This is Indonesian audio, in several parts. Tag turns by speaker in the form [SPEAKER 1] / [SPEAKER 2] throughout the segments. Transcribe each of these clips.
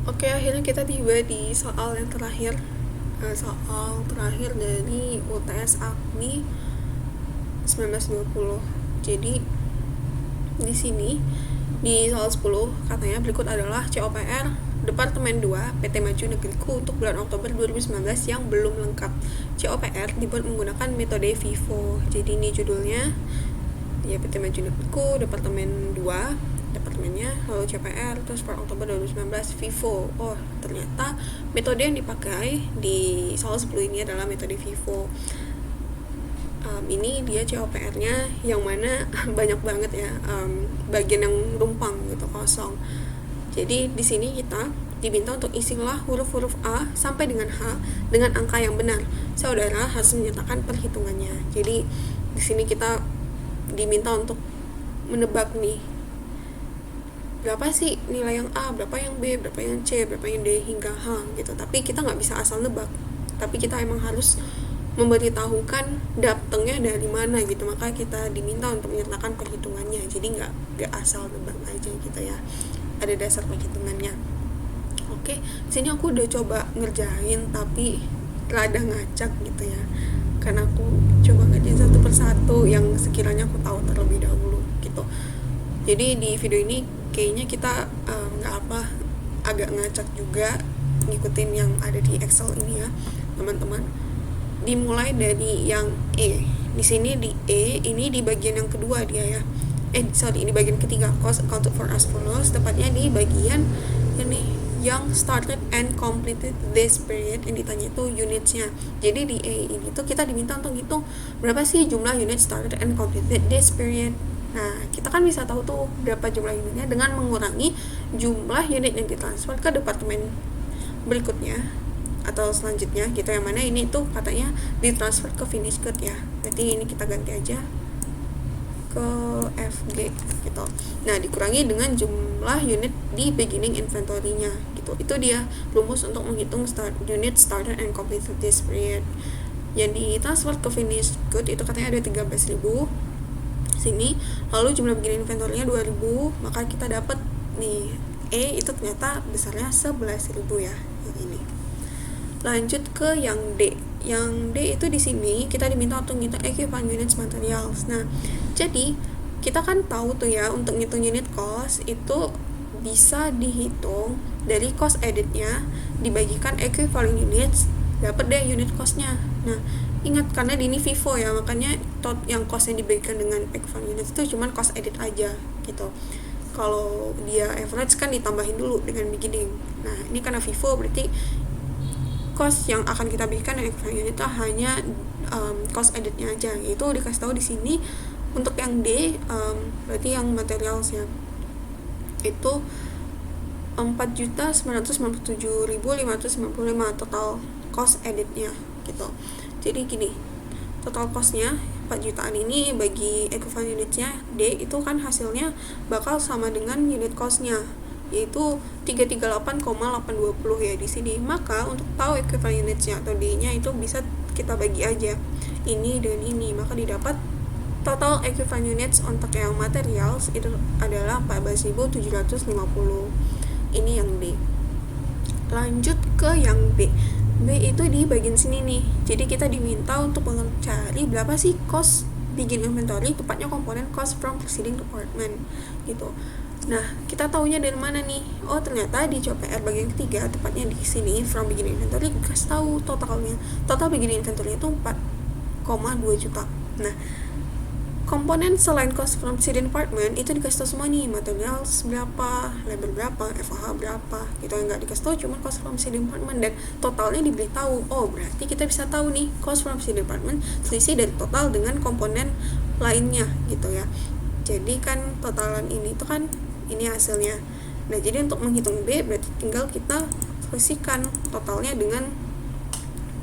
[SPEAKER 1] Oke, akhirnya kita tiba di soal yang terakhir. Soal terakhir dari UTS AKMI 1920. Jadi di sini di soal 10 katanya berikut adalah COPR Departemen 2 PT Maju Negeriku untuk bulan Oktober 2019 yang belum lengkap. COPR dibuat menggunakan metode FIFO. Jadi ini judulnya ya, PT Maju Negeriku Departemen 2 departemennya, lalu CPR, terus per Oktober 2019 FIFO. Oh, ternyata metode yang dipakai di soal 10 ini adalah metode FIFO. Ini dia COPR-nya yang mana banyak banget ya, bagian yang rumpang gitu, kosong. Jadi di sini kita diminta untuk isilah huruf-huruf A sampai dengan H dengan angka yang benar. Saudara harus menyatakan perhitungannya. Jadi di sini kita diminta untuk menebak nih, berapa sih nilai yang A, berapa yang B, berapa yang C, berapa yang D hingga H gitu. Tapi kita nggak bisa asal nebak, tapi kita emang harus memberitahukan datangnya dari mana gitu. Maka kita diminta untuk menyertakan perhitungannya. Jadi nggak asal nebak aja gitu ya, ada dasar perhitungannya. Oke, sini aku udah coba ngerjain tapi rada ngacak gitu ya, karena aku coba ngerjain satu persatu yang sekiranya aku tahu terlebih dahulu gitu. Jadi di video ini kayaknya kita agak ngacak juga ngikutin yang ada di Excel ini ya teman-teman. Dimulai dari yang E. Di sini di E ini di bagian yang kedua dia ya. Di bagian ketiga, cost accounted for as follows, tepatnya di bagian ini yang started and completed this period, yang ditanya itu unitsnya. Jadi di E ini tuh kita diminta untuk hitung berapa sih jumlah unit started and completed this period. Nah, kita kan bisa tahu tuh berapa jumlah unitnya dengan mengurangi jumlah unit yang ditransfer ke departemen berikutnya atau selanjutnya gitu, yang mana ini tuh katanya ditransfer ke finish good ya. Berarti ini kita ganti aja ke FG gitu. Nah, dikurangi dengan jumlah unit di beginning inventory-nya gitu. Itu dia rumus untuk menghitung unit started and completed this period. Yang ditransfer ke finish good itu katanya ada 13.000 sini, lalu jumlah beginning inventory-nya 2.000, maka kita dapat nih E itu ternyata besarnya 11.000 ya, yang ini. Lanjut ke yang D. Yang D itu di sini kita diminta untuk ngitung equivalent units materials. Nah, jadi kita kan tahu tuh ya, untuk ngitung unit cost itu bisa dihitung dari cost edit-nya dibagikan equivalent units, dapat deh unit cost-nya. Nah, ingat karena di ini FIFO ya, makanya yang cost yang dibagikan dengan equivalent units itu cuma cost edit aja gitu. Kalau dia average kan ditambahin dulu dengan beginning. Nah, ini karena FIFO berarti cost yang akan kita berikan yang equivalent unit itu hanya cost editnya aja. Itu dikasih tahu di sini. Untuk yang D berarti yang materials ya, itu 4.997.595 total cost editnya gitu. Jadi gini, total costnya 4 jutaan ini bagi equivalent unitnya D itu kan hasilnya bakal sama dengan unit costnya, yaitu 338,820 ya di sini. Maka untuk tahu equivalent unitnya atau D-nya itu bisa kita bagi aja ini dengan ini, maka didapat total equivalent units untuk yang materials itu adalah 14.750. Ini yang D. Lanjut ke yang B. B itu di bagian sini nih. Jadi kita diminta untuk mencari berapa sih cost begin inventory, tepatnya komponen cost from preceding department gitu. Nah, kita taunya dari mana nih? Oh, ternyata di COPR bagian ketiga, tepatnya di sini from beginning inventory dikasih tahu totalnya. Total beginning inventory itu 4,2 juta. Nah, komponen selain cost from preceding department itu dikasih tahu semua nih, materials berapa, labor berapa, FH berapa gitu. Yang nggak dikasih tahu cuma cost from preceding department, dan totalnya diberitahu. Oh, berarti kita bisa tahu nih cost from preceding department selisih dari total dengan komponen lainnya gitu ya. Jadi kan totalan ini tuh kan ini hasilnya. Nah, jadi untuk menghitung B berarti tinggal kita selisihkan totalnya dengan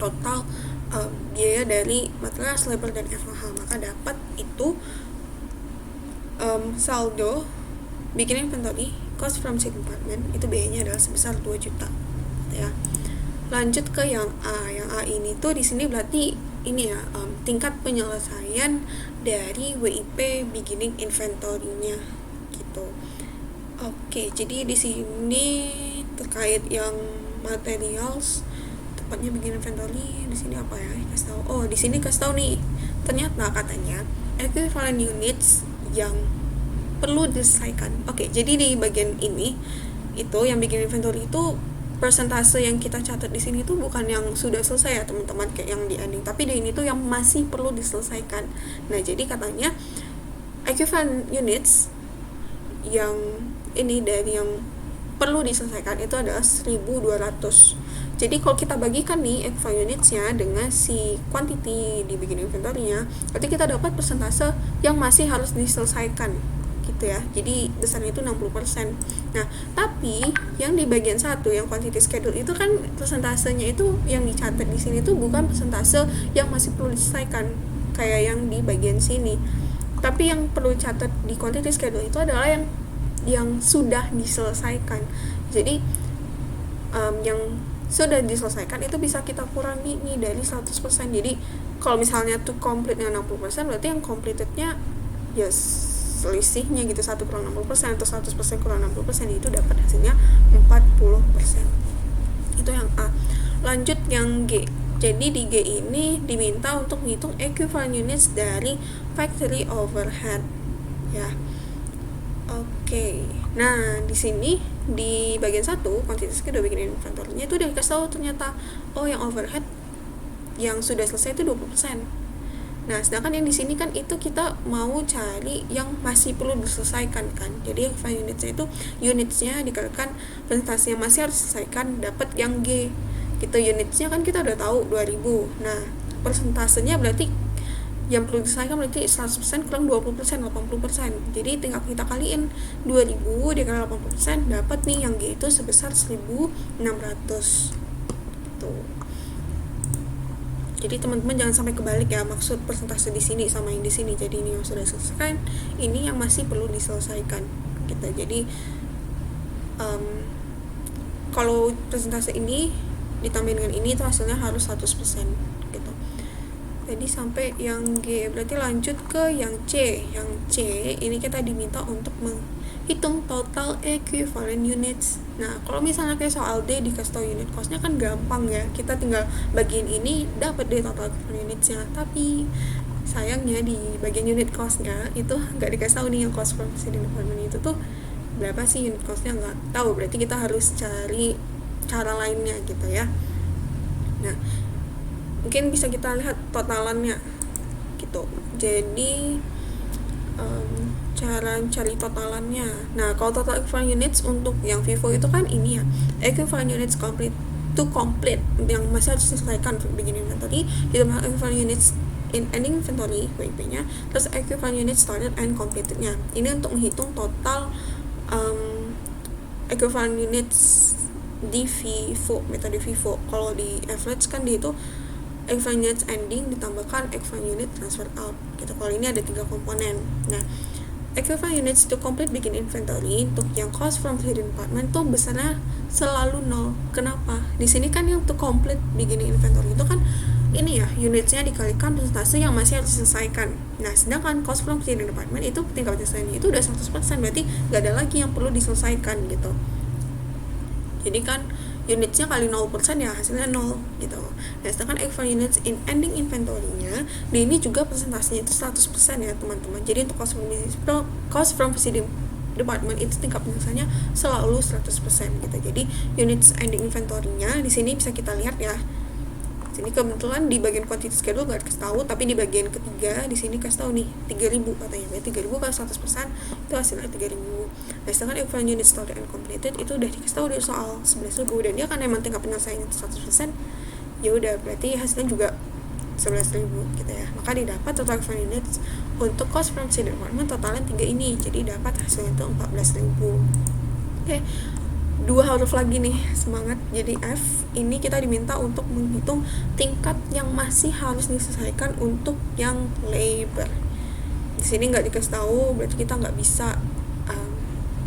[SPEAKER 1] total biaya dari materials, labor, dan FH. Maka dapat itu saldo beginning inventory cost from second department itu biayanya adalah sebesar 2 juta gitu ya. Lanjut ke yang A. Yang A ini tuh di sini berarti ini ya, tingkat penyelesaian dari WIP beginning inventory-nya gitu. Oke, jadi di sini terkait yang materials, tepatnya bikin inventory. Di sini apa ya, kasih tahu. Oh, di sini kasih tahu nih, ternyata katanya equivalent units yang perlu diselesaikan. Oke, jadi di bagian ini itu yang bikin inventory itu persentase yang kita catat di sini tuh bukan yang sudah selesai ya teman-teman, kayak yang di ending, tapi di ini tuh yang masih perlu diselesaikan. Nah, jadi katanya equivalent units yang ini dari yang perlu diselesaikan itu adalah 1200. Jadi kalau kita bagikan nih equivalent unitsnya dengan si quantity di bikin inventory-nya, berarti kita dapat persentase yang masih harus diselesaikan gitu ya. Jadi besarnya itu 60%. Nah, tapi yang di bagian 1 yang quantity schedule itu kan persentasenya itu yang dicatat di sini tuh bukan persentase yang masih perlu diselesaikan kayak yang di bagian sini. Tapi yang perlu dicatat di quantity schedule itu adalah yang sudah diselesaikan. Jadi yang sudah diselesaikan itu bisa kita kurangi nih dari 100%. Jadi kalau misalnya tuh complete-nya 60%, berarti yang completed-nya ya selisihnya gitu, 1 kurang 60% atau 100% kurang 60%, itu dapat hasilnya 40%. Itu yang A. Lanjut yang G. Jadi di G ini diminta untuk menghitung equivalent units dari factory overhead ya. Oke. Nah, di sini di bagian 1 quantity schedule bikin inventory-nya itu udah dikasih tahu ternyata yang overhead yang sudah selesai itu 20%. Nah, sedangkan yang di sini kan itu kita mau cari yang masih perlu diselesaikan kan. Jadi yang file unitsnya itu unitsnya dikalikan presentasi yang masih harus diselesaikan, dapat yang G. Gitu, unitsnya kan kita udah tahu 2000. Nah, persentasenya berarti yang perlu diselesaikan berarti 100% kurang 20%, 80%. Jadi tinggal kita kaliin 2000 dikali 80%, dapat nih yang G itu sebesar 1600. Tuh. Jadi teman-teman jangan sampai kebalik ya maksud persentase di sini sama yang di sini. Jadi ini yang sudah diselesaikan, ini yang masih perlu diselesaikan. Gitu. Jadi kalau persentase ini ditambah dengan ini itu hasilnya harus 100% gitu. Jadi sampai yang G, berarti lanjut ke yang C. Yang C ini kita diminta untuk menghitung total equivalent units. Nah, kalau misalnya kayak soal D dikasih tahu unit cost-nya kan gampang ya. Kita tinggal bagian ini dapat deh total equivalent units-nya. Tapi sayangnya di bagian unit cost-nya itu nggak dikasih tahu nih yang cost from preceding department itu tuh berapa sih unit cost-nya, nggak tahu. Berarti kita harus cari cara lainnya gitu ya. Nah, mungkin bisa kita lihat totalannya gitu. Jadi cara cari totalannya. Nah, kalau total equivalent units untuk yang FIFO itu kan ini ya, equivalent units complete yang masih harus diselesaikan beginning inventory, ditambah equivalent units in ending inventory WIP-nya, terus equivalent units started and completed-nya. Ini untuk menghitung total equivalent units di FIFO, metode FIFO. Kalau di average kan dia itu equivalent units ending ditambahkan equivalent unit transfer out gitu. Kalau ini ada 3 komponen. Nah, equivalent units to complete bikin inventory untuk yang cost from preceding department tuh besarnya selalu 0. Kenapa? Di sini kan yang to complete bikin inventory itu kan ini ya, unitsnya dikalikan presentase yang masih harus diselesaikan. Nah, sedangkan cost from preceding department itu tingkat penyelesaiannya itu udah 100%, berarti gak ada lagi yang perlu diselesaikan gitu. Jadi kan unitsnya kali 0% ya hasilnya 0 gitu. Nah, sedangkan equivalent units in ending inventory-nya di ini juga persentasenya itu 100% ya teman-teman. Jadi untuk cost from preceding department itu tingkat penyelesaiannya selalu 100% gitu. Jadi units ending inventory-nya di sini bisa kita lihat ya. Ini kebetulan di bagian quantity schedule gak dikasih tahu, tapi di bagian ketiga di sini kasih tahu nih 3000 katanya. Berarti 3000 kali 100% itu hasilnya 3000. Nah, sedangkan equivalent unit started and completed itu udah dikasih tahu dari soal 11.000 dan dia kan emang tingkat penyelesaiannya 100%. Ya udah, berarti hasilnya juga 11.000 gitu ya. Maka didapat total equivalent units untuk cost from preceding department totalnya 3 ini. Jadi dapat hasilnya itu 14.000. Oke. 2 huruf lagi nih, semangat. Jadi F ini kita diminta untuk menghitung tingkat yang masih harus diselesaikan untuk yang labor. Di sini nggak dikasih tahu, berarti kita nggak bisa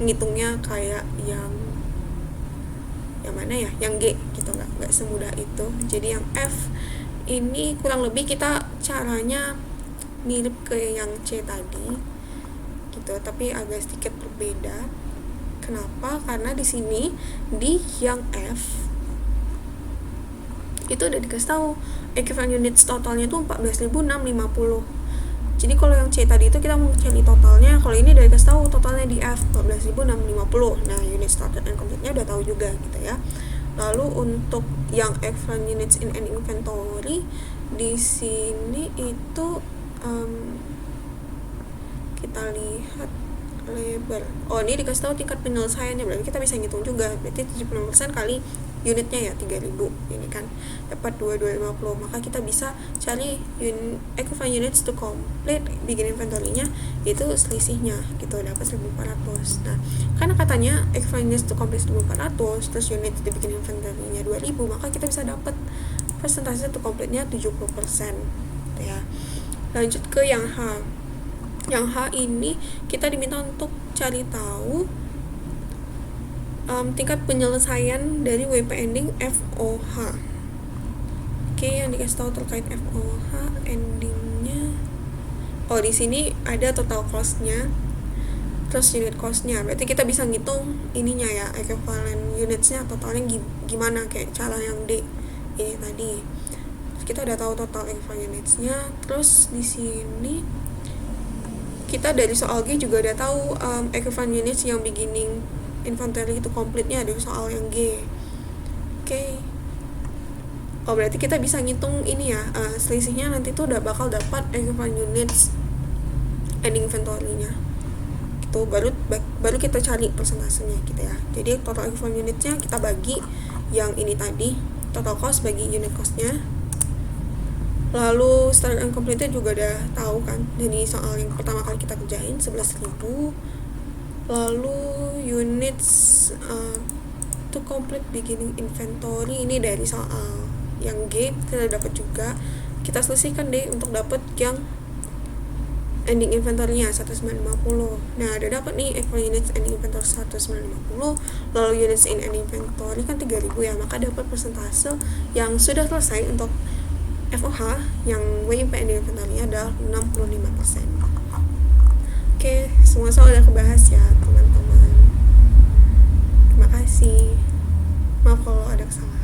[SPEAKER 1] menghitungnya kayak yang mana ya, yang G gitu, nggak semudah itu. Jadi yang F ini kurang lebih kita caranya mirip ke yang C tadi gitu, tapi agak sedikit berbeda. Kenapa? Karena di sini di yang F itu udah dikasih tahu equivalent units totalnya itu 14.650. Jadi kalau yang C tadi itu kita mau cari totalnya, kalau ini udah dikasih tahu totalnya di F 14.650. Nah, unit started and complete-nya udah tahu juga gitu ya. Lalu untuk yang equivalent units in an inventory di sini itu kita lihat label. Oh, ini dikasih tahu tingkat penyelesaiannya, berarti kita bisa ngitung juga. Berarti 76% kali unitnya ya 3000. Ini kan dapat 2250. Maka kita bisa cari equivalent units to complete bikin inventory-nya, itu selisihnya gitu, dapat 1400. Nah, karena katanya equivalent units to complete 1400 terus unit dibikin inventory-nya 2000, maka kita bisa dapat persentase to complete-nya 70% gitu ya. Lanjut ke yang H. Yang H ini kita diminta untuk cari tahu tingkat penyelesaian dari WP ending FOH. Oke, yang dikasih tahu terkait FOH endingnya. Oh, di sini ada total cost-nya terus unit cost-nya. Berarti kita bisa ngitung ininya ya, equivalent units-nya totalnya gimana, kayak cara yang D ini tadi. Terus kita udah tahu total equivalent units-nya. Terus di sini kita dari soal G juga udah tahu equivalent units yang beginning inventory itu complete-nya dari soal yang G. Oke. Oh, berarti kita bisa ngitung ini ya, selisihnya nanti tuh udah bakal dapat equivalent units ending inventory-nya. Gitu, baru kita cari persentasenya gitu ya. Jadi total equivalent units-nya kita bagi yang ini tadi, total cost bagi unit cost-nya. Lalu start and complete juga udah tahu kan, jadi soal yang pertama kali kita kerjain 11.000. Lalu units to complete beginning inventory ini dari soal yang G kita dapat juga. Kita selesaikan deh untuk dapat yang ending inventory-nya 1950. Nah, udah dapat nih equivalent units ending inventory 1950. Lalu units in ending inventory kan 3000 ya, maka dapat persentase yang sudah selesai untuk FOH yang WIP ending inventory-nya adalah 65%. Oke, semua soal udah kebahas ya teman-teman. Terima kasih. Maaf kalau ada kesalahan.